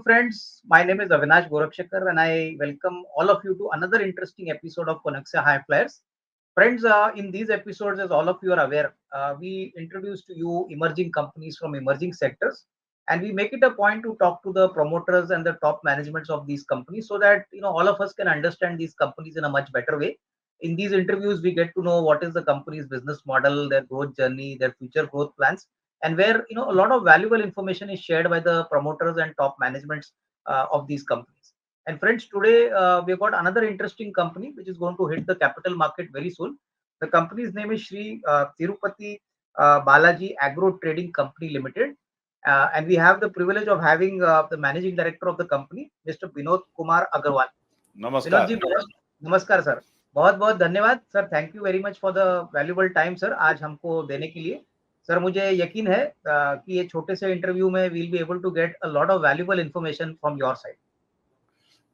friends. My name is Avinash Gorakshakar, and I welcome all of you to another interesting episode of Conexia High Flyers. Friends, in these episodes, as all of you are aware, we introduce to you emerging companies from emerging sectors, and we make it a point to talk to the promoters and the top managements of these companies, so that all of us can understand these companies in a much better way. In these interviews, we get to know what is the company's business model, their growth journey, their future growth plans, and where a lot of valuable information is shared by the promoters and top managements of these companies. And friends, today we've got another interesting company which is going to hit the capital market very soon. The company's name is Sri Tirupati Balaji Agro Trading Company Limited. And we have the privilege of having the managing director of the company, Mr. Vinod Kumar Agarwal. Vinod नमस्कार। जी नमस्कार sir. बहुत बहुत धन्यवाद sir. Thank you very much for the valuable time sir, आज हमको देने के लिए। सर मुझे यकीन है कि ये छोटे से इंटरव्यू में will be able to get a lot of valuable information from your side.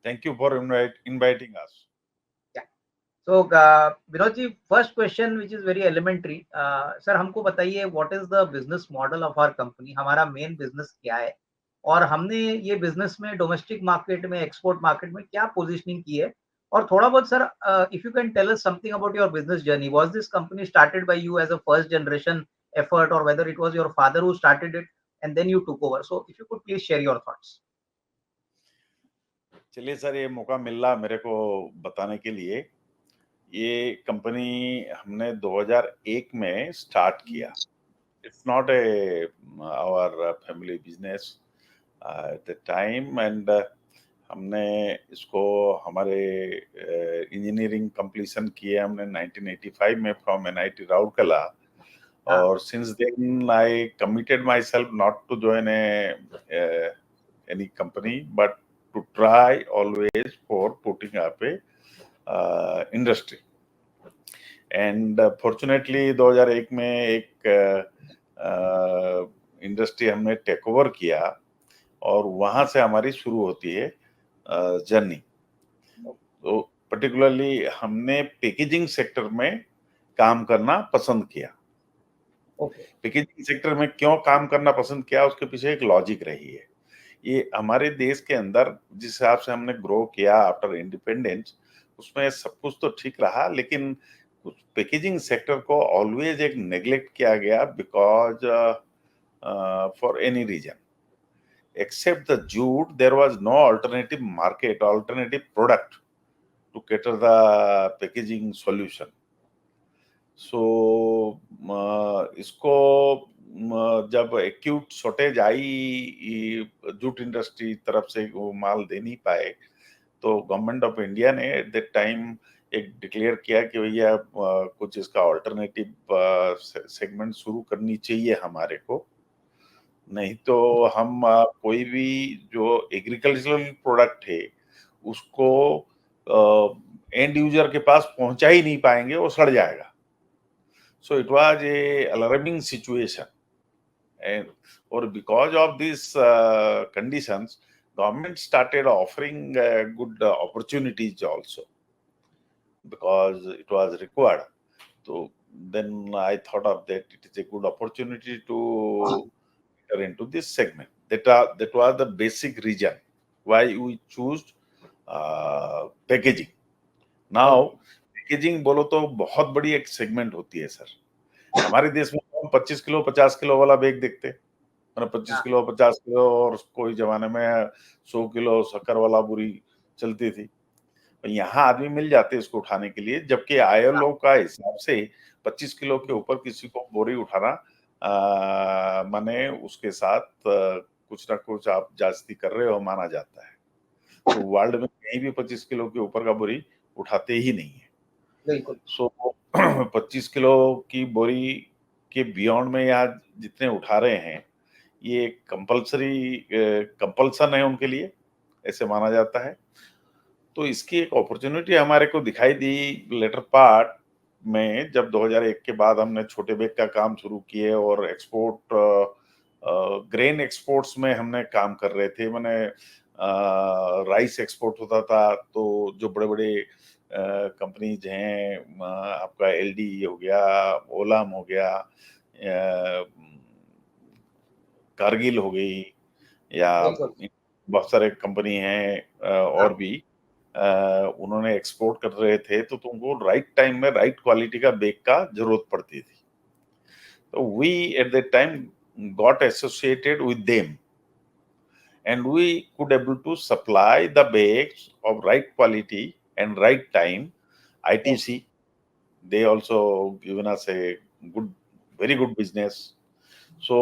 Thank you for inviting us. So Vinod ji, first question which is very elementary. Sir हमको बताइए what is the business model of our company, हमारा main business क्या है और हमने ये business में domestic market में, एक्सपोर्ट मार्केट में क्या पोजीशनिंग की है। और थोड़ा बहुत sir, if you can tell us something about your business journey, was this company started by you as a first generation effort or whether it was your father who started it and then you took over, so if you could please share your thoughts. चलिए sir, ये मौका मिल रहा मेरे को बताने के लिए। ये कंपनी हमने 2001 में स्टार्ट किया। It's not a our family business at the time, and हमने इसको हमारे इंजीनियरिंग कंप्लीशन किए हमने 1985 में फ्रॉम एनआईटी राउरकेला। और since then I committed myself not to join any company but to try always for putting up a industry. And fortunately 2001 में एक industry हमने टेक ओवर किया और वहां से हमारी शुरू होती है जर्नी। तो पर्टिकुलरली हमने पैकेजिंग सेक्टर में काम करना पसंद किया। पैकेजिंग सेक्टर में क्यों काम करना पसंद किया, उसके पीछे एक लॉजिक रही है। ये हमारे देश के अंदर जिस हिसाब से हमने ग्रो किया आफ्टर इंडिपेंडेंस, उसमें सब कुछ तो ठीक रहा, लेकिन पैकेजिंग सेक्टर को ऑलवेज एक नेग्लेक्ट किया गया because for any reason except the jute there was no alternative market, alternative product to cater the packaging solution. So इसको जब एक्यूट शॉर्टेज आई, जूट इंडस्ट्री तरफ से वो माल दे नहीं पाए, तो गवर्नमेंट ऑफ इंडिया ने एट दैट टाइम एक डिक्लेयर किया कि भैया कुछ इसका अल्टरनेटिव सेगमेंट शुरू करनी चाहिए हमारे को, नहीं तो हम कोई भी जो एग्रीकल्चरल प्रोडक्ट है उसको एंड यूजर के पास पहुंचा ही नहीं पाएंगे, वो सड़ जाएगा। So it was a alarming situation, and or because of these conditions, government started offering good opportunities also because it was required. So then I thought of that it is a good opportunity to enter into this segment. That was the basic reason why we chose packaging. Now packaging बोलो तो बहुत बड़ी एक segment होती है sir. हमारे देश में हम 25 किलो 50 किलो वाला बैग देखते, मतलब 25 किलो 50 किलो, और कोई जमाने में 100 किलो शक्कर वाला बोरी चलती थी। यहाँ आदमी मिल जाते इसको उठाने के लिए, जबकि आईएलओ का हिसाब से 25 किलो के ऊपर किसी को बोरी उठाना माने उसके साथ कुछ ना कुछ आप जास्ती कर रहे हो माना जाता है। तो वर्ल्ड में कहीं भी 25 किलो के ऊपर का बोरी उठाते ही नहीं है। बिल्कुल। सो 25 किलो की बोरी के बियॉन्ड में यहाँ जितने उठा रहे हैं, ये कंपल्सन है उनके लिए, ऐसे माना जाता है। तो इसकी एक अपॉर्चुनिटी हमारे को दिखाई दी लेटर पार्ट में, जब 2001 के बाद हमने छोटे बैग का काम शुरू किए और एक्सपोर्ट ग्रेन एक्सपोर्ट्स में हमने काम कर रहे थे। मैंने राइस एक्सपोर्ट होता था, तो जो बड़े बड़े कंपनीज हैं, आपका एलडी हो गया, ओलाम हो गया, कारगिल हो गई, या बहुत सारे कंपनी हैं और भी उन्होंने एक्सपोर्ट कर रहे थे, तो तुमको राइट टाइम में राइट क्वालिटी का बेग का जरूरत पड़ती थी। तो we at that time got associated with them and we could able to supply the bags of right quality and right time. ITC, they also given us a good, very good business. So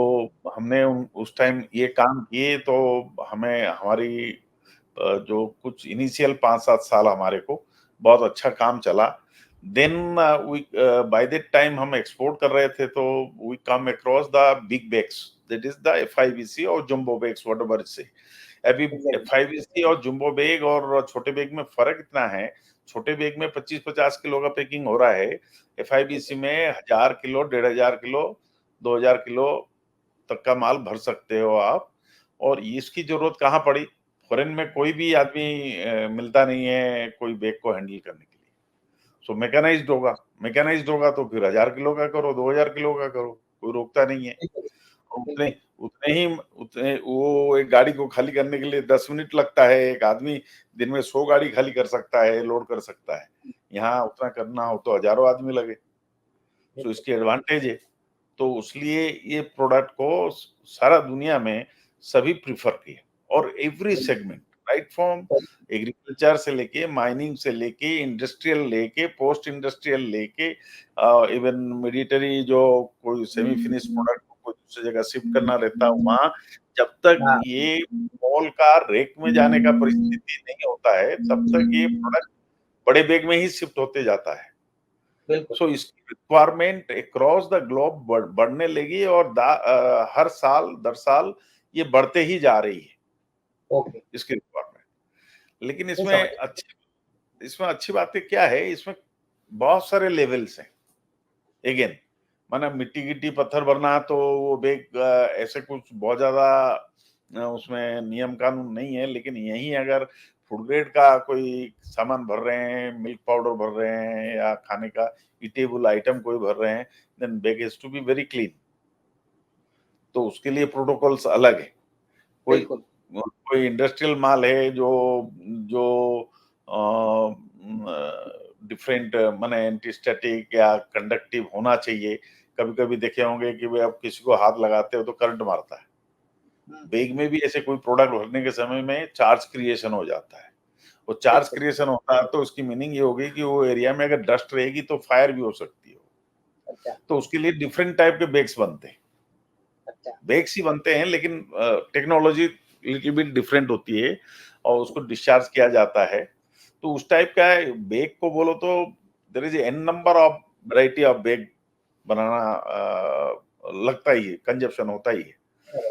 हमने उस time ये काम किए, तो हमें हमारी जो कुछ इनिशियल 5-7 साल हमारे को बहुत अच्छा काम चला। Then we by that time हम एक्सपोर्ट कर रहे थे, तो we come across the big bags, that is the FIBC और जंबो बैग्स, व्हाटएवर से। अभी FIBC और जंबो बैग और छोटे बैग में फर्क इतना है, छोटे बैग में 25-50 किलो का पैकिंग हो रहा है, FIBC में 1000 किलो, 1500 किलो, 2000 किलो तक का माल भर सकते हो आप। और इसकी जरूरत कहाँ पड़ी? फॉरेन में कोई भी आदमी मिलता नहीं है कोई बैग को हैंडल करने के लिए। सो मैकेनाइज्ड होगा तो फिर 1000 किलो का करो, 2000 किलो का करो, कोई रोकता नहीं है। उतने उतने वो एक गाड़ी को खाली करने के लिए 10 मिनट लगता है, एक आदमी दिन में 100 गाड़ी खाली कर सकता है, लोड कर सकता है। यहाँ उतना करना हो तो हजारों आदमी लगे। तो इसकी एडवांटेज है। तो इसलिए ये प्रोडक्ट को सारा दुनिया में सभी प्रिफर किए, और every segment, right from agriculture से लेके, माइनिंग से लेके, इंडस्ट्रियल लेके, पोस्ट इंडस्ट्रियल लेके, इवन मिलिटरी जो कोई सेमी फिनिश प्रोडक्ट को कोई दूसरी जगह शिफ्ट करना रहता है, वहां जब तक ये मॉल का रेक में जाने का परिस्थिति नहीं होता है, तब तक ये प्रोडक्ट बड़े बैग में ही शिफ्ट होते जाता है। सो इसकी रिक्वायरमेंट अक्रॉस द ग्लोब बढ़ने लगी, और हर साल दर साल ये बढ़ते ही जा रही है इसकी रिक्वायरमेंट। लेकिन इसमें अच्छी बातें क्या है, इसमें बहुत सारे लेवल्स हैं। अगेन माना मिट्टी गिट्टी पत्थर भरना, तो वो बैग ऐसे कुछ बहुत ज्यादा उसमें नियम कानून नहीं है। लेकिन यही अगर फूड ग्रेड का कोई सामान भर रहे हैं, मिल्क पाउडर भर रहे हैं, या खाने का ईटेबल आइटम कोई भर रहे हैं, then bag has to be very clean. तो उसके लिए प्रोटोकॉल्स अलग है। कोई इंडस्ट्रियल माल है जो जो डिफरेंट माने एंटीस्टैटिक या कंडक्टिव होना चाहिए। कभी कभी देखे होंगे कि भाई आप किसी को हाथ लगाते हो तो करंट मारता है। बैग में भी ऐसे कोई प्रोडक्ट भरने के समय में चार्ज क्रिएशन हो जाता है। वो चार्ज क्रिएशन होता है तो उसकी मीनिंग ये होगी कि वो एरिया में अगर डस्ट रहेगी तो फायर भी हो सकती है। तो उसके लिए डिफरेंट टाइप के बैग्स बनते हैं। बैग्स ही बनते हैं, लेकिन टेक्नोलॉजी लिटिल बिट डिफरेंट होती है, और उसको डिस्चार्ज किया जाता है। तो उस टाइप का बैग को बोलो तो there is an number of variety of bag बनाना लगता ही है, कंजप्शन होता ही है।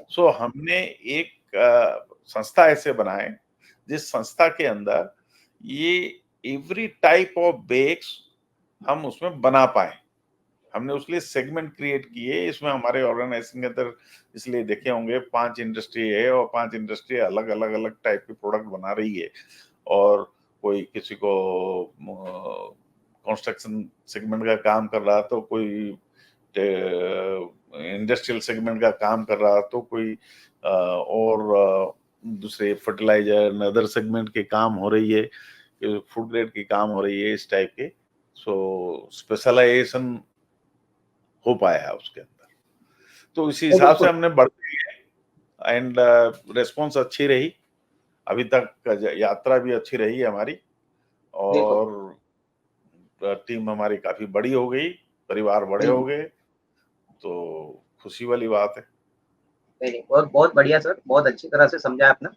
सो हमने एक संस्था ऐसे बनाए जिस संस्था के अंदर ये एवरी टाइप ऑफ बैग्स हम उसमें बना पाए। हमने उसके सेगमेंट क्रिएट किए। इसमें हमारे ऑर्गेनाइजेशन के अंदर इसलिए देखे होंगे 5 इंडस्ट्री है, और 5 इंडस्ट्री अलग अलग अलग टाइप के प्रोडक्ट बना रही है। और कोई किसी को कंस्ट्रक्शन सेगमेंट का काम कर रहा, तो कोई इंडस्ट्रियल सेगमेंट का काम कर रहा, तो कोई और दूसरे फर्टिलाइजर अदर सेगमेंट के काम हो रही है, फूड ग्रेड की काम हो रही है, इस टाइप के। सो स्पेशलाइजेशन हो पाया है उसके अंदर। तो इसी हिसाब से हमने बढ़ते गए, एंड रेस्पॉन्स अच्छी रही। अभी तक यात्रा भी अच्छी रही है हमारी, और टीम हमारी काफी बड़ी हो गई, परिवार बड़े हो गए, तो खुशी वाली बात है। नहीं, बहुत बहुत बढ़िया सर, बहुत अच्छी तरह से समझा आपने।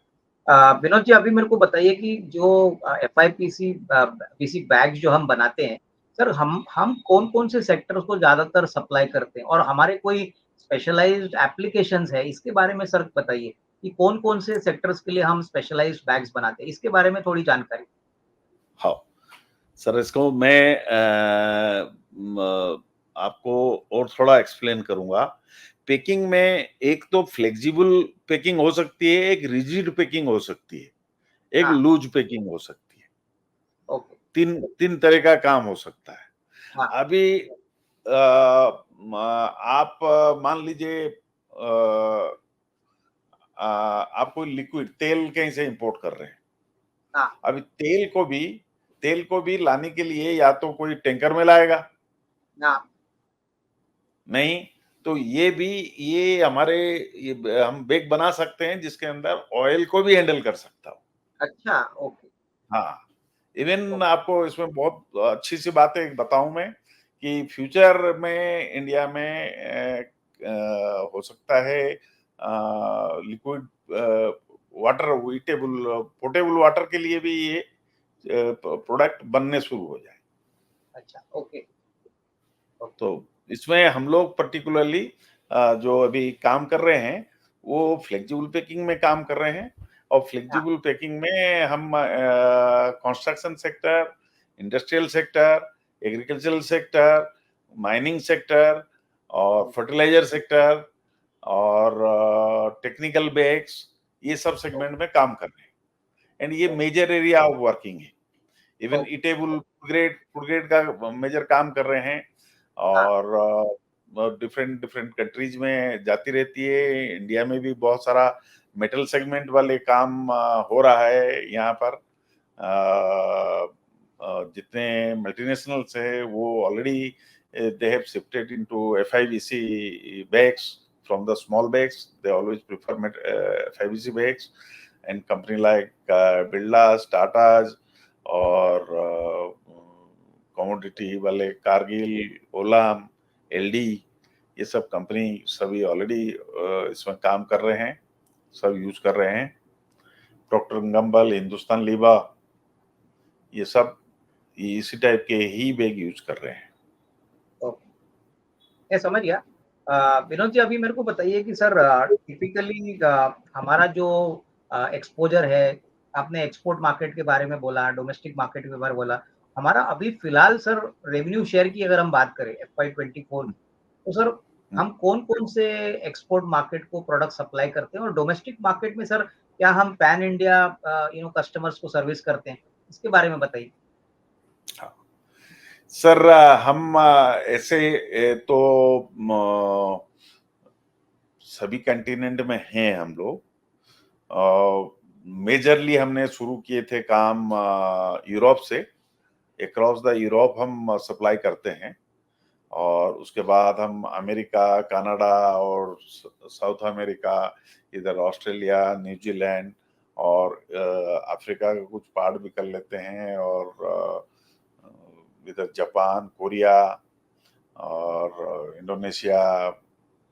विनोद जी, अभी मेरे को बताइए कि जो FIPC पीसी बैग जो हम बनाते हैं सर, हम कौन-कौन से सेक्टर्स को ज्यादातर सप्लाई करते हैं, और हमारे कोई स्पेशलाइज्ड एप्लीकेशंस है, इसके बारे में सर बताइए कि कौन-कौन से सेक्टर्स के लिए हम स्पेशलाइज्ड बैग्स बनाते हैं, इसके बारे में थोड़ी जानकारी। हाँ सर, इसको मैं आपको और थोड़ा एक्सप्लेन करूंगा। पैकिंग में एक तो फ्लेक्सिबल पैकिंग हो सकती है, एक रिजिड पैकिंग हो सकती है, एक लूज पैकिंग हो सकती है। तीन तरह का काम हो सकता है। अभी आप मान लीजिए आप कोई लिक्विड तेल कहीं से इंपोर्ट कर रहे हैं। हाँ, अभी तेल को भी लाने के लिए या तो कोई टैंकर में लाएगा, हाँ, नहीं तो ये हमारे हम बैग बना सकते हैं जिसके अंदर ऑयल को भी हैंडल कर सकता हो। अच्छा, ओके, हाँ, इवन ओके, आपको इसमें बहुत अच्छी सी बात एक बताऊं मैं कि फ्यूचर में इंडिया में हो सकता है liquid water eatable portable water के लिए भी ये प्रोडक्ट बनने शुरू हो जाए। अच्छा, ओके, ओके, तो इसमें हम लोग पर्टिकुलरली जो अभी काम कर रहे हैं वो फ्लेक्सिबल पैकिंग में काम कर रहे हैं और हाँ, फ्लेक्सिबल पैकिंग में हम construction sector, industrial sector, agricultural sector, mining sector और फर्टिलाइजर सेक्टर और टेक्निकल बैग्स, ये सब सेगमेंट में काम कर रहे हैं एंड ये okay, major area of working है। Even okay, edible food grade का मेजर काम कर रहे हैं हाँ, और डिफरेंट डिफरेंट कंट्रीज में जाती रहती है। इंडिया में भी बहुत सारा मेटल सेगमेंट वाले काम हो रहा है यहाँ पर। जितने मल्टीनेशनल्स है वो already they have shifted into FIBC bags from the small bags. They always prefer FIBC bags and company like Birlas, Tatas और कमोडिटी वाले कारगिल, ओलाम, एलडी, ये सब कंपनी सभी ऑलरेडी इसमें काम कर रहे हैं, सब यूज कर रहे हैं। प्रॉक्टर एंड गैम्बल, हिंदुस्तान लीवा, ये सब इसी टाइप के ही बैग यूज कर रहे हैं। ओके, मैं समझ गया। विनोद जी, अभी मेरे को बताइए कि सर टिपिकली हमारा जो एक्सपोज़र है, आपने एक्सपोर्ट मार्केट के बारे में बोला, डोमेस्टिक मार्केट के बारे में बोला। हमारा अभी फिलहाल सर रेवेन्यू शेयर की अगर हम बात करें FY 24 की, तो सर हम कौन-कौन से एक्सपोर्ट मार्केट को प्रोडक्ट सप्लाई करते हैं और डोमेस्टिक मार्केट में सर क्या हम पैन इंडिया कस्टमर्स को सर्विस करते हैं? इसके बारे में बताइए। हाँ। सर हम ऐसे तो सभी कंटिनेंट में हैं हम लोग। मेजरली हमने शुरू किए थे काम यूरोप से, अक्रॉस द यूरोप हम सप्लाई करते हैं और उसके बाद हम अमेरिका, कनाडा और साउथ अमेरिका, इधर ऑस्ट्रेलिया, न्यूजीलैंड और अफ्रीका का कुछ पार्ट भी कर लेते हैं और इधर जापान, कोरिया और इंडोनेशिया,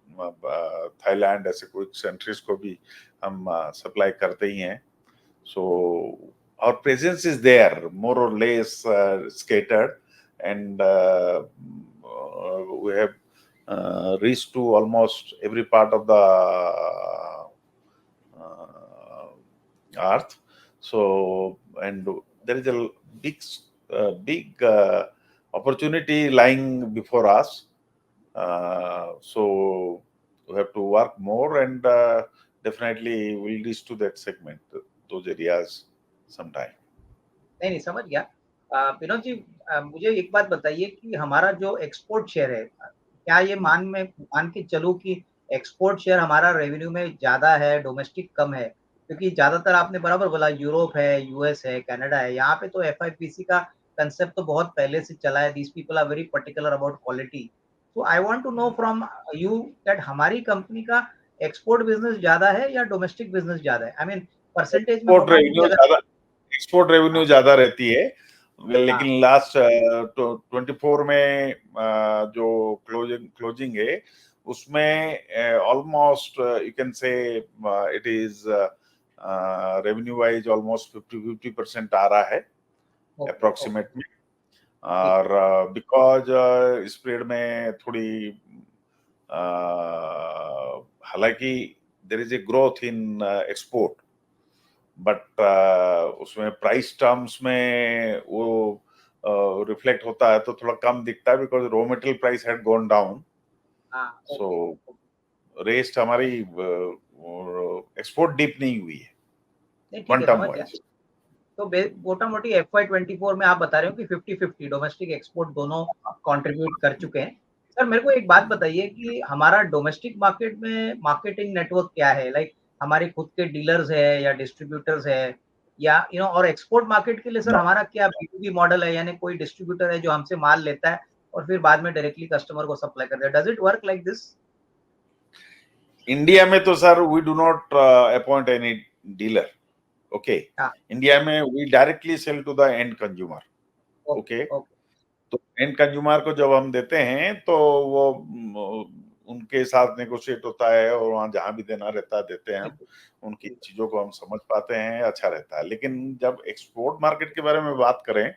थाईलैंड, ऐसे कुछ कंट्रीज को भी हम सप्लाई करते ही हैं। सो our presence is there more or less scattered and we have reached to almost every part of the earth. So and there is a big opportunity lying before us. So we have to work more and definitely we'll reach to that segment, those areas sometime. नहीं, नहीं समझ गया। विनोद जी, मुझे एक बात बताइए कि हमारा जो एक्सपोर्ट शेयर है, क्या ये मान के चलूँ कि एक्सपोर्ट शेयर हमारा रेवेन्यू में ज़्यादा है, डोमेस्टिक कम है? क्योंकि ज़्यादातर आपने बराबर बोला यूरोप है, यूएस है, कनाडा है, यहाँ पे तो FIPC का कांसेप्ट तो बहुत पहले से चला है, these people are very particular about quality. So I want to know from you that हमारी कंपनी का एक्सपोर्ट बिज़नेस ज़्यादा है या डोमेस्टिक बिज़नेस ज़्यादा है? आई मीन परसेंटेज में एक्सपोर्ट मोटा-मोटी रेवेन्यू अगर ज्यादा एक्सपोर्ट रेवेन्यू हाँ, ज्यादा रहती है हाँ, लेकिन लास्ट 24 में जो क्लोजिंग है उसमें almost you can say it is revenue wise almost 50% आ रहा है ओके, ओके, अप्रोक्सीमेटली। ठीक है। और बिकॉज इस पीरियड में थोड़ी हालांकि there is a growth in export but उसमें प्राइस टर्म्स में वो रिफ्लेक्ट होता है तो थोड़ा कम दिखता है because raw material price had gone down. हाँ, सो ओके। रेस्ट हमारी एक्सपोर्ट डीप नहीं हुई है नहीं, ठीक वन है, टर्म समझ गया। वाइज। तो मोटा-मोटी FY 24 में आप बता रहे हो कि 50-50 डोमेस्टिक एक्सपोर्ट दोनों कंट्रीब्यूट कर चुके हैं। सर मेरे को एक बात बताइए कि हमारा डोमेस्टिक मार्केट में मार्केटिंग नेटवर्क क्या है? लाइक हमारे खुद के डीलर्स है या डिस्ट्रीब्यूटर्स है, या और एक्सपोर्ट मार्केट के लिए सर हमारा क्या B2B मॉडल है, यानी कोई डिस्ट्रीब्यूटर है जो हमसे माल लेता है और फिर बाद में डायरेक्टली कस्टमर को सप्लाई करता है? Does it work like this? India में तो sir we do not appoint any dealer. Okay. हाँ. इंडिया में we directly sell to the end consumer. Okay. Okay. Okay. तो एंड कंज्यूमर को जब हम देते हैं तो वो उनके साथ नेगोशिएट होता है और वहां जहां भी देना रहता है देते हैं हम. उनकी चीजों को हम समझ पाते हैं, अच्छा रहता है. लेकिन जब एक्सपोर्ट मार्केट के बारे में बात करें,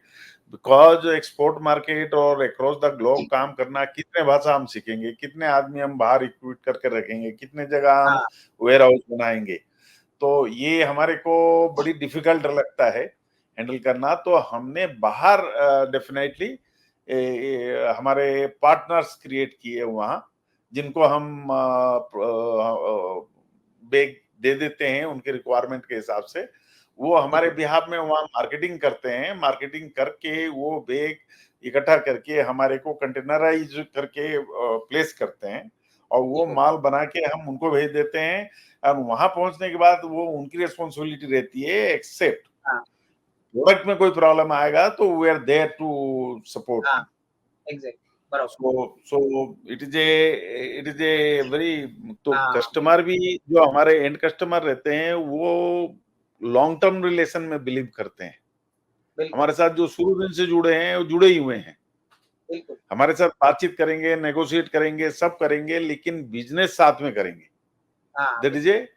बिकॉज एक्सपोर्ट मार्केट और अक्रॉस द ग्लोब काम करना, कितने भाषा हम सीखेंगे, कितने आदमी हम बाहर इक्विट करके रखेंगे, कितने जगह हम हाँ. वेयर हाउस बनाएंगे, तो ये हमारे को बड़ी डिफिकल्ट लगता है हैंडल करना. तो हमने बाहर डेफिनेटली हमारे पार्टनर्स क्रिएट किए वहां, जिनको हम बैग दे देते हैं उनके रिक्वायरमेंट के हिसाब से. वो हमारे बिहाफ में वहां मार्केटिंग करते हैं. मार्केटिंग करके वो बैग इकट्ठा करके हमारे को कंटेनराइज करके प्लेस करते हैं और वो माल बना के हम उनको भेज देते हैं. और वहां पहुंचने के बाद वो उनकी रिस्पॉन्सिबिलिटी रहती है, एक्सेप्ट हाँ. प्रोडक्ट में कोई प्रॉब्लम आएगा तो we are there to support. हाँ. एग्जैक्ट. बराबर. So it is a very. तो हाँ. कस्टमर भी, जो हमारे एंड कस्टमर रहते हैं, वो लॉन्ग टर्म रिलेशन में बिलीव करते हैं. बिल्कुल. हमारे साथ जो शुरू दिन से जुड़े हैं वो जुड़े ही हुए हैं. बिल्कुल. हमारे साथ बातचीत करेंगे, नेगोशिएट करेंगे, सब करेंगे, लेकिन बिजनेस साथ में करेंगे. हाँ. That is a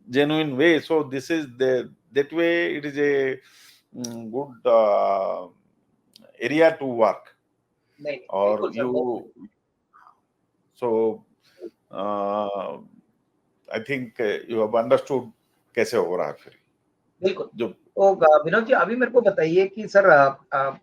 genuine way. So this is that way it is a good area to work. नहीं नहीं, Or बिल्कुल sir. so uh, I think you have understood कैसे हो रहा है फिर बिल्कुल. जो. तो विनोद जी, अभी मेरे को बताइए कि सर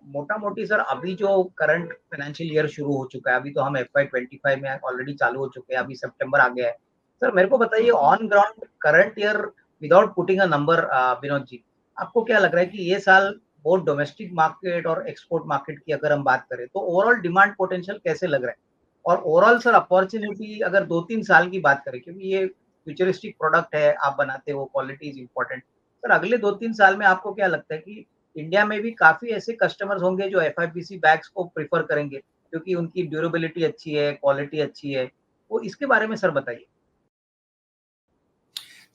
मोटा मोटी सर अभी जो करंट फाइनेंशियल ईयर शुरू हो चुका है, अभी तो हम FY25 में ऑलरेडी चालू हो चुके हैं, अभी सितंबर आ गया है. सर मेरे को बताइए on ground current year, without putting a number, Vinod ji, आपको क्या लग रहा है कि ये साल बोथ डोमेस्टिक मार्केट और एक्सपोर्ट मार्केट की अगर हम बात करें तो ओवरऑल डिमांड पोटेंशियल कैसे लग रहा है? और ओवरऑल सर अपॉर्चुनिटी अगर 2-3 साल की बात करें, क्योंकि ये फ्यूचरिस्टिक प्रोडक्ट है, आप बनाते हो, क्वालिटी इज इम्पोर्टेंट. सर अगले 2-3 साल में आपको क्या लगता है कि इंडिया में भी काफ़ी ऐसे कस्टमर्स होंगे जो FIPC बैग्स को प्रेफ़र करेंगे, क्योंकि उनकी ड्यूरेबिलिटी अच्छी है, क्वालिटी अच्छी है? तो इसके बारे में सर बताइए।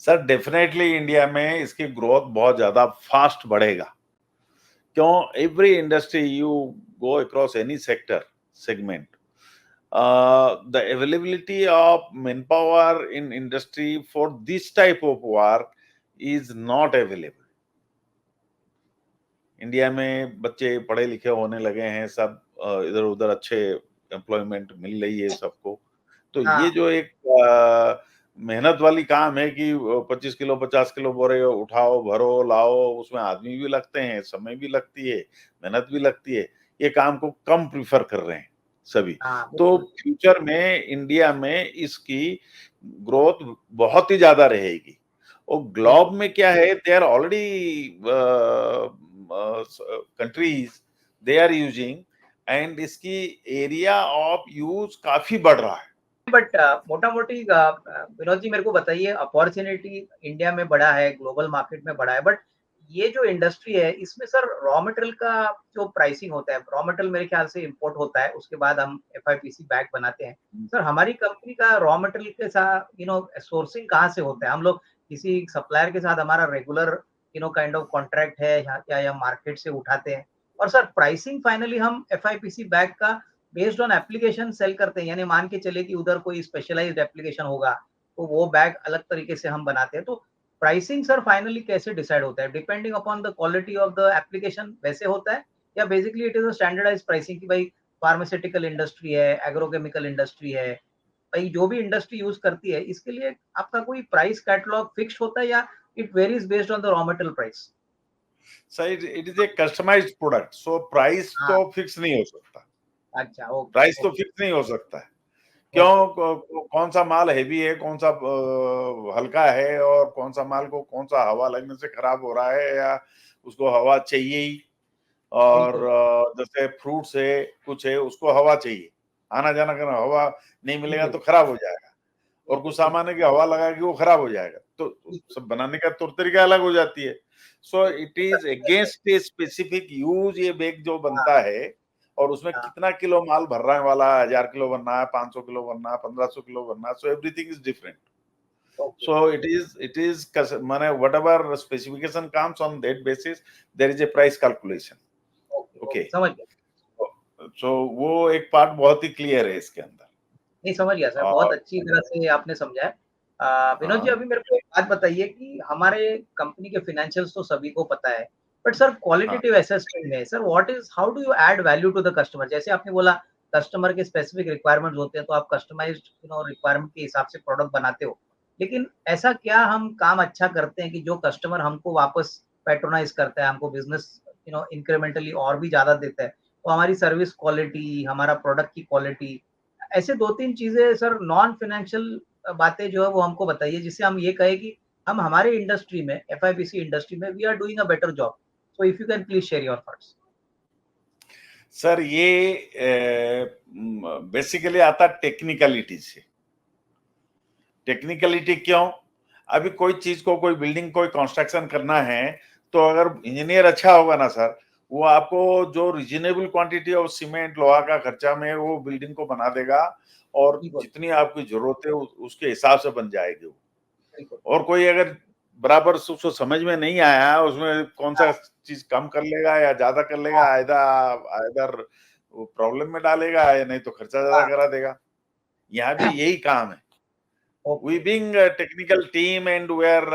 सर डेफिनेटली इंडिया में इसकी ग्रोथ बहुत ज्यादा फास्ट बढ़ेगा. क्यों? Every industry you go across any sector segment, the availability of manpower in industry for this type of work is not available. India में बच्चे पढ़े लिखे होने लगे हैं, सब इधर उधर अच्छे एम्प्लॉयमेंट मिल रही है सबको. तो ये हाँ. जो एक मेहनत वाली काम है कि 25 किलो 50 किलो बोरे उठाओ, भरो, लाओ, उसमें आदमी भी लगते हैं, समय भी लगती है, मेहनत भी लगती है. ये काम को कम प्रीफर कर रहे हैं सभी. हाँ. तो बिल्कुल. फ्यूचर में इंडिया में इसकी ग्रोथ बहुत ही ज्यादा रहेगी. और बिल्कुल. ग्लोब में क्या है, they are already countries they are using, and इसकी एरिया ऑफ यूज काफी बढ़ रहा है. बट मोटा-मोटी विनोद जी मेरे को बताइए, अपॉर्च्युनिटी इंडिया में बड़ा है, ग्लोबल मार्केट में बड़ा है, बट ये जो इंडस्ट्री है इसमें सर रॉ मटेरियल का जो प्राइसिंग होता है, रॉ मटेरियल मेरे ख्याल से इम्पोर्ट होता है, उसके बाद हम FIPC बैग बनाते हैं. सर हमारी कंपनी का रॉ मटेरियल के साथ सोर्सिंग कहाँ से होता है? हम लोग किसी सप्लायर के साथ हमारा रेगुलर काइंड ऑफ कॉन्ट्रैक्ट है या मार्केट से उठाते हैं? और सर प्राइसिंग फाइनली हम FIPC बैग का बेस्ड ऑन एप्लीकेशन सेल करते हैं, यानी मान के चले कि उधर कोई स्पेशलाइज्ड एप्लीकेशन होगा तो वो बैग अलग तरीके से हम बनाते हैं. तो प्राइसिंग सर फाइनली कैसे डिसाइड होता है? Depending upon the quality of the application वैसे होता है, या basically it is a standardised pricing कि भाई फार्मास्यूटिकल इंडस्ट्री है, एग्रोकेमिकल इंडस्ट्री है, भाई जो भी इंडस्ट्री यूज करती है इसके लिए आपका कोई प्राइस कैटलॉग फिक्स होता है, या it varies based on the raw material price? So it is a customised product, so price हाँ. तो फिक्स नहीं हो सकता. अच्छा. ओके. प्राइस तो ओके. फिक्स नहीं हो सकता है. ओके. क्यों? कौन सा माल हैवी है, कौन सा हल्का है, और कौन सा माल को कौन सा हवा लगने से खराब हो रहा है, या उसको हवा चाहिए ही. और बिल्कुल. जैसे फ्रूट्स है, कुछ है, उसको हवा चाहिए, आना जाना करना, हवा नहीं मिलेगा बिल्कुल. तो खराब हो जाएगा. और कुछ बिल्कुल. सामान है कि हवा लगा के वो खराब हो जाएगा. तो सब बनाने का तौर तरीका अलग हो जाती है। So it is against a specific use ये बैग जो बनता है, और उसमें कितना किलो माल भरने वाला, 1000 किलो भरना है, 500 किलो भरना है, 1500 किलो भरना है, so everything is different. So it is माने whatever specification comes on that basis, there is a price calculation. Okay. समझ गया। So वो एक पार्ट बहुत ही क्लियर है इसके अंदर। नहीं, समझ गया सर, बहुत और अच्छी तरह से आपने समझाया। विनोद जी, हाँ, अभी मेरे को एक बात बताइए कि हमारे कंपनी के फाइनेंशियल्स तो सभी को पता है, बट सर हाँ, क्वालिटेटिव असेसमेंट में sir how do you add value to the customer? जैसे आपने बोला कस्टमर के स्पेसिफिक रिक्वायरमेंट्स होते हैं, तो आप कस्टमाइज्ड रिक्वायरमेंट के हिसाब से प्रोडक्ट बनाते हो। लेकिन ऐसा क्या हम काम अच्छा करते हैं कि जो कस्टमर हमको वापस पैट्रोनाइज करता है, हमको बिज़नेस इंक्रीमेंटली और भी ज़्यादा देता है? तो हमारी सर्विस क्वालिटी, हमारा प्रोडक्ट की क्वालिटी, ऐसे 2-3 चीज़ें सर नॉन फाइनेंशियल बातें जो है वो हमको बताइए, जिससे हम ये कहें कि हम हमारे इंडस्ट्री में, एफआईबीसी इंडस्ट्री में we are doing a better job. So if you can please share your thoughts. Sir ये बेसिकली आता टेक्निकलिटी से। टेक्निकलिटी क्यों? अभी कोई चीज को, कोई बिल्डिंग, कोई कंस्ट्रक्शन करना है, तो अगर इंजीनियर अच्छा होगा ना सर, वो आपको जो रिजनेबल क्वांटिटी ऑफ सीमेंट लोहा का खर्चा में वो बिल्डिंग को बना देगा, और बिल्कुल, जितनी आपकी जरूरत है उसके हिसाब से बन जाएगी वो। बिल्कुल। और कोई अगर बराबर उसको समझ में नहीं आया, उसमें कौन सा हाँ, चीज कम कर लेगा या ज्यादा कर लेगा, हाँ, आइदर वो प्रॉब्लम में डालेगा, या नहीं तो खर्चा ज्यादा हाँ, करा देगा। यहाँ भी यही काम है। We okay. being a technical team and where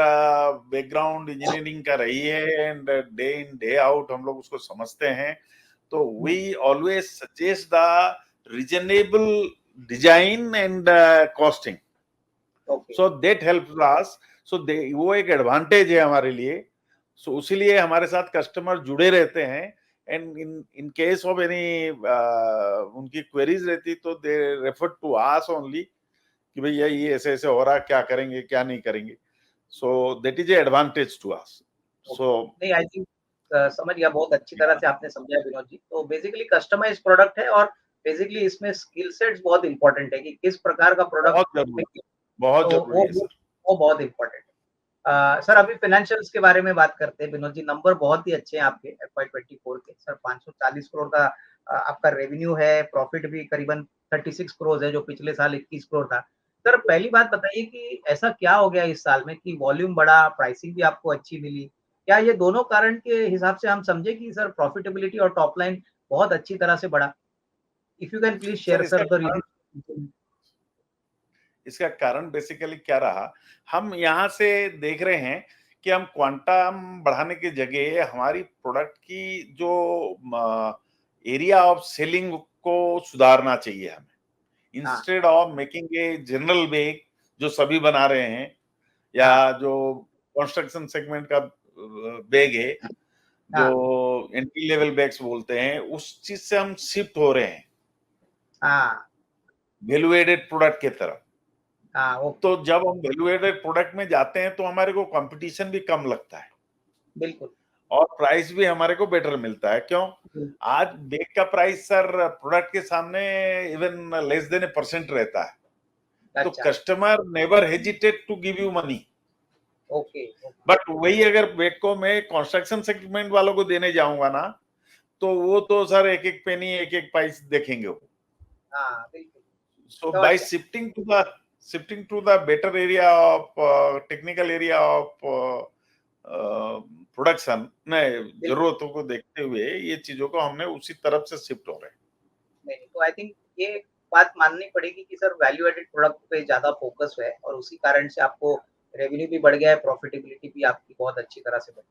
background engineering का रही है, and day in day out हम लोग उसको समझते हैं, तो हुँ, we always suggest the reasonable design and costing. Okay. So that helps us. So वो एक एडवांटेज है हमारे लिए। सो उसीलिए हमारे साथ कस्टमर जुड़े रहते हैं, and in case of any उनकी क्वेरीज रहती, तो they refer to us only कि भैया ये ऐसे ऐसे हो रहा, क्या करेंगे क्या नहीं करेंगे। So that is advantage to us. So नहीं, आई थिंक समझ गया, बहुत अच्छी तरह से आपने समझाया विनोद जी। तो बेसिकली कस्टमाइज्ड प्रोडक्ट है, और बेसिकली इसमें स्किल सेट्स बहुत इम्पोर्टेंट है कि किस प्रकार का प्रोडक्ट बहुत जरूरी, मेकिंग, बहुत तो जरूरी है सर। वो बहुत इम्पोर्टेंट है। सर अभी फाइनेंशियल्स के बारे में बात करते हैं विनोद जी। नंबर बहुत ही अच्छे हैं आपके एफवाई 24 के सर। 540 करोड़ का आपका रेवेन्यू है, प्रॉफिट भी करीबन 36 करोड़ है, जो पिछले साल 21 करोड़ था। सर पहली बात बताइए कि ऐसा क्या हो गया इस साल में कि वॉल्यूम बढ़ा, प्राइसिंग भी आपको अच्छी मिली? क्या ये दोनों कारण के हिसाब से हम समझे कि सर प्रॉफिटेबिलिटी और टॉप लाइन बहुत अच्छी तरह से बढ़ा? If you can please sir share sir the reason. इसका कारण बेसिकली क्या रहा, हम यहाँ से देख रहे हैं कि हम क्वांटम बढ़ाने की जगह हमारी प्रोडक्ट की जो एरिया ऑफ सेलिंग को सुधारना चाहिए हमें। हाँ, instead of making a general bag जो सभी बना रहे हैं, या हाँ, जो कंस्ट्रक्शन सेगमेंट का बैग है, जो हाँ, एंट्री लेवल बैग्स बोलते हैं, उस चीज से हम शिफ्ट हो रहे हैं हाँ, वैल्यू एडेड प्रोडक्ट की तरफ। हाँ, ओके, तो जब हम वैल्यू एडेड प्रोडक्ट में जाते हैं, तो हमारे को कंपटीशन भी कम लगता है, बिल्कुल। और प्राइस भी हमारे को बेटर मिलता है। क्यों? हुँ, आज बैग का प्राइस सर प्रोडक्ट के सामने even less than a percent रहता है, तो अच्छा, customer never hesitate to give you money. Okay, okay. But वही अगर बैग को मैं कंस्ट्रक्शन सेगमेंट वालों को देने जाऊंगा ना, तो वो तो सर एक एक पेनी, एक एक प्राइस देखेंगे वो। हाँ, बिल्कुल, So समझ by गया। shifting to the better area of technical area of production में बिल्कुल, जरूरतों को देखते हुए ये चीजों को हमने उसी तरफ से शिफ्ट हो रहे हैं। नहीं, तो आई थिंक ये बात माननी पड़ेगी कि सर वैल्यू एडेड प्रोडक्ट पे ज़्यादा फ़ोकस है, और उसी कारण से आपको रेवेन्यू भी बढ़ गया है, प्रॉफिटेबिलिटी भी आपकी बहुत अच्छी तरह से बढ़ी।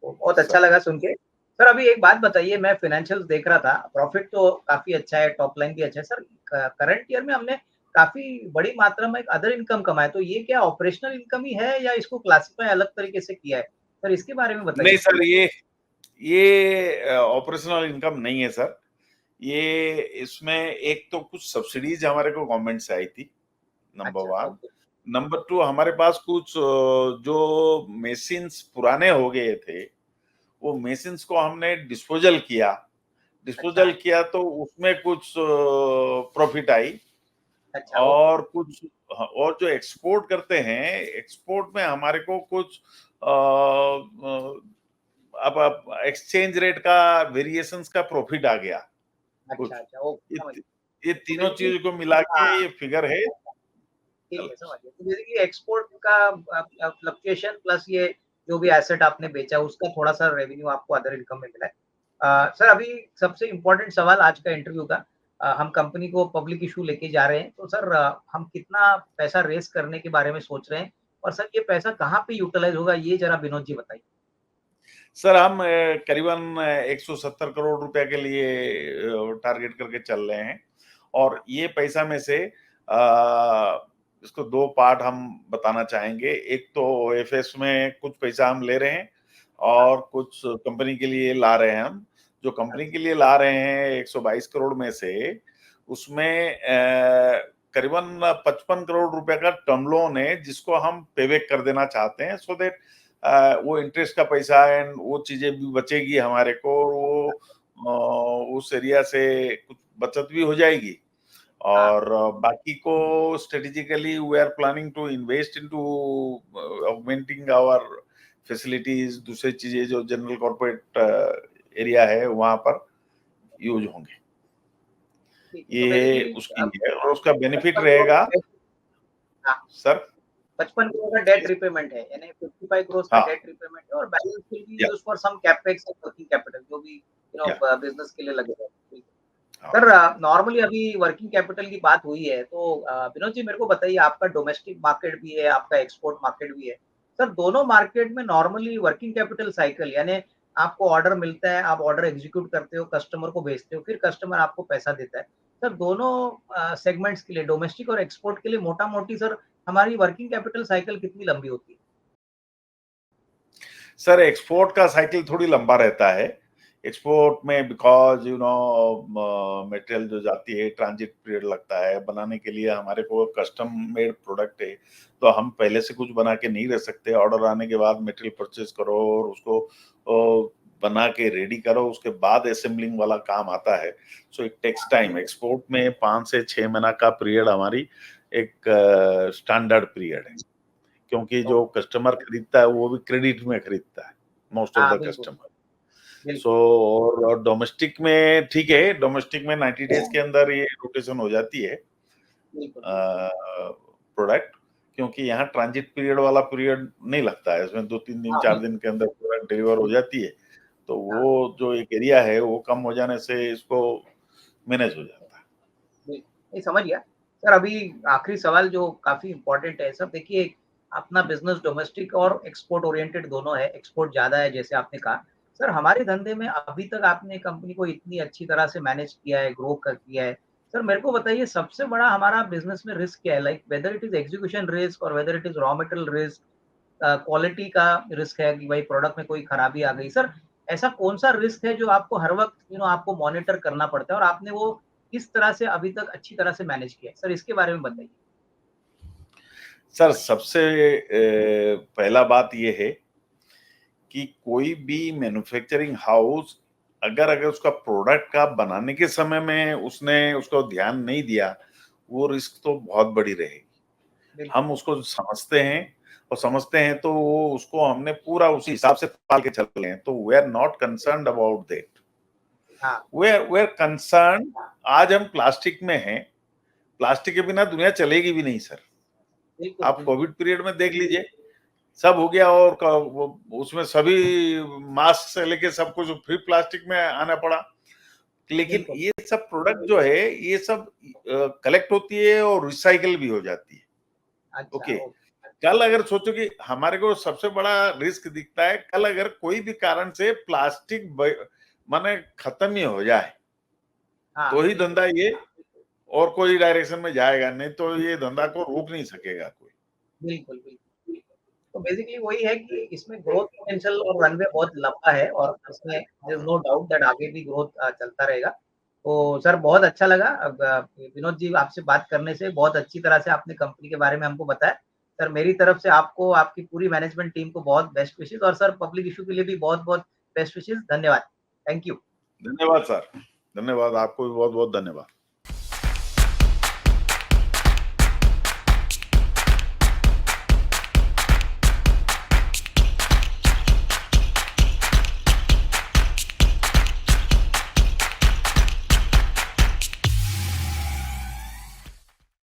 तो बहुत अच्छा सर लगा सुन के। सर अभी एक बात बताइए, मैं फाइनेंशियल्स देख रहा था, प्रॉफिट तो काफ़ी अच्छा है, टॉप लाइन भी अच्छा है। सर करंट ईयर में हमने काफ़ी बड़ी मात्रा में अदर इनकम कमाया, तो ये क्या ऑपरेशनल इनकम ही है या इसको क्लासिफाई अलग तरीके से किया है? सर इसके बारे में बताइए नहीं प्लीज़। सर, ये ऑपरेशनल इनकम नहीं है सर। ये इसमें एक तो कुछ सब्सिडीज हमारे को गवर्नमेंट से आई थी, नंबर अच्छा, वन। ओके। नंबर टू, हमारे पास कुछ जो मशीन्स पुराने हो गए थे, वो मशीन्स को हमने डिस्पोजल किया। अच्छा, डिस्पोजल किया तो उसमें कुछ प्रॉफिट आई। अच्छा, और कुछ और जो एक्सपोर्ट करते हैं, एक्सपोर्ट में हमारे को कुछ अब एक्सचेंज रेट का वेरिएशंस का प्रॉफिट आ गया अच्छा, कुछ। अच्छा, ओके, ये समझ गया। ये तो तीनों बेसिकली चीज को मिला के हाँ, ये फिगर है। ठीक है, समझ गया। तो बेसिकली एक्सपोर्ट का फ्लक्चुएशन प्लस ये जो भी एसेट आपने बेचा उसका थोड़ा-सा रेवेन्यू आपको अदर इनकम में मिला है। सर अभी सबसे इम्पोर्टेंट सवाल आज का इंटरव्यू का हम कंपनी को पब्लिक इश्यू लेके जा रहे हैं। तो सर हम कितना पैसा रेज़ करने के बारे में सोच रहे हैं? और सर ये पैसा कहाँ पे यूटिलाइज़ होगा ये ज़रा विनोद जी बताइए? सर हम करीबन 170 करोड़ रुपए के लिए टारगेट करके चल रहे हैं और ये पैसा में से इसको दो पार्ट हम बताना चाहेंगे। एक तो ओएफएस में कुछ पैसा हम ले रहे हैं हाँ, और कुछ कंपनी के लिए ला रहे हैं हम। जो कंपनी के लिए ला रहे हैं 122 करोड़ में से उसमें करीबन 55 करोड़ रुपए का टर्म लोन है जिसको हम पेबैक कर देना चाहते हैं सो दैट वो इंटरेस्ट का पैसा एंड वो चीजें भी बचेगी हमारे को और वो उस एरिया से कुछ बचत भी हो जाएगी हाँ, और बाकी को strategically we are planning to invest into augmenting our facilities दूसरी चीजें जो जनरल कॉर्पोरेट एरिया है वहां पर यूज होंगे। ठीक है। तो ये बेसिकली उसकी है और उसका बेनिफिट 55 करोड़ रहेगा का डेट हाँ, सर। 55 करोड़ का डेट रिपेमेंट है, यानी 55 करोड़ का हाँ डेट रिपेमेंट है और बैलेंस विल बी या used for some capex and working capital जो भी या बिज़नेस के लिए लगेगा। ठीक है। हाँ सर नॉर्मली अभी वर्किंग कैपिटल की बात हुई है तो विनोद जी मेरे को बताइए आपका डोमेस्टिक मार्केट भी है, आपका एक्सपोर्ट मार्केट भी है। सर दोनों मार्केट में नॉर्मली वर्किंग कैपिटल साइकिल यानी आपको ऑर्डर मिलता है, आप ऑर्डर एग्जीक्यूट करते हो, कस्टमर को भेजते हो, फिर कस्टमर आपको पैसा देता है। सर दोनों सेगमेंट्स के लिए डोमेस्टिक और एक्सपोर्ट के लिए मोटा-मोटी सर हमारी वर्किंग कैपिटल साइकिल कितनी लंबी होती है? सर एक्सपोर्ट का साइकिल थोड़ी लंबा रहता है। एक्सपोर्ट में बिकॉज यू नो मटेरियल जो जाती है ट्रांजिट पीरियड लगता है बनाने के लिए हमारे को कस्टम मेड प्रोडक्ट है तो हम पहले से कुछ बना के नहीं रह सकते। ऑर्डर आने के बाद मटेरियल परचेज करो और उसको बना के रेडी करो उसके बाद असेंबलिंग वाला काम आता है। So it takes time. Export में 5 से 6 महीना का पीरियड हमारी एक स्टैंडर्ड पीरियड है क्योंकि तो जो कस्टमर खरीदता है वो भी क्रेडिट में खरीदता है मोस्ट ऑफ हाँ, द बिल्कुल, कस्टमर। सो बिल्कुल, और डोमेस्टिक में ठीक है डोमेस्टिक में 90 डेज के अंदर ये रोटेशन हो जाती है बिल्कुल, प्रोडक्ट क्योंकि यहाँ ट्रांजिट पीरियड वाला पीरियड नहीं लगता है इसमें 2-3 दिन हाँ, 4 दिन बिल्कुल, के अंदर प्रोडक्ट डिलीवर हो जाती है तो हाँ, वो जो एक एरिया है वो कम हो जाने से इसको मैनेज हो जाता है। बिल्कुल, नहीं समझ गया। सर अभी आखिरी सवाल जो काफ़ी इम्पोर्टेंट है सर देखिए अपना बिज़नेस डोमेस्टिक और एक्सपोर्ट ओरिएंटेड दोनों है, एक्सपोर्ट ज़्यादा है जैसे आपने कहा। सर हमारे धंधे में अभी तक आपने कंपनी को इतनी अच्छी तरह से मैनेज किया है, ग्रो कर किया है। सर मेरे को बताइए सबसे बड़ा हमारा बिज़नेस में रिस्क क्या है? Like whether it is execution risk और whether it is raw material risk quality का रिस्क है कि भाई प्रोडक्ट में कोई खराबी आ गई। सर ऐसा कौन-सा रिस्क है जो आपको हर वक़्त आपको मॉनिटर करना पड़ता है और आपने वो किस तरह से अभी तक अच्छी तरह से मैनेज किया है? सर इसके बारे में बताइए। सर सबसे पहला बात ये है कि कोई भी मैन्युफैक्चरिंग हाउस अगर अगर उसका प्रोडक्ट का बनाने के समय में उसने उसको ध्यान नहीं दिया वो रिस्क तो बहुत बड़ी रहेगी। बिल्कुल, हम उसको समझते हैं और समझते हैं तो वो उसको हमने पूरा उसी हिसाब से पाल के चल रहे हैं तो we are not concerned about that. हाँ, वे आर कंसर्न। आज हम प्लास्टिक में हैं प्लास्टिक के बिना दुनिया चलेगी भी नहीं सर। बिल्कुल, आप बिल्कुल, कोविड पीरियड में देख लीजिए सब हो गया और उसमें सभी मास्क से लेके सब कुछ फिर प्लास्टिक में आना पड़ा। लेकिन बिल्कुल। ये सब प्रोडक्ट जो है ये सब कलेक्ट होती है और रिसाइकल भी हो जाती है। अच्छा, ओके। ओके। कल अगर सोचो कि हमारे को सबसे बड़ा रिस्क दिखता है कल अगर कोई भी कारण से प्लास्टिक माने खत्म ही हो जाए हाँ, तो ही बिल्कुल, धंधा ये और कोई डायरेक्शन में जाएगा नहीं तो ये धंधा को रोक नहीं सकेगा कोई। बिल्कुल, बिल्कुल। तो बेसिकली वही है कि इसमें ग्रोथ पोटेंशियल और रनवे बहुत लंबा है और इसमें there is no doubt that आगे भी ग्रोथ चलता रहेगा। तो सर बहुत अच्छा लगा अब विनोद जी आपसे बात करने से बहुत अच्छी तरह से आपने कंपनी के बारे में हमको बताया। सर मेरी तरफ से आपको, आपकी पूरी मैनेजमेंट टीम को बहुत बेस्ट विशेस और सर पब्लिक इश्यू के लिए भी बहुत-बहुत बेस्ट विशेस। धन्यवाद। Thank you. धन्यवाद सर। धन्यवाद आपको भी बहुत बहुत धन्यवाद।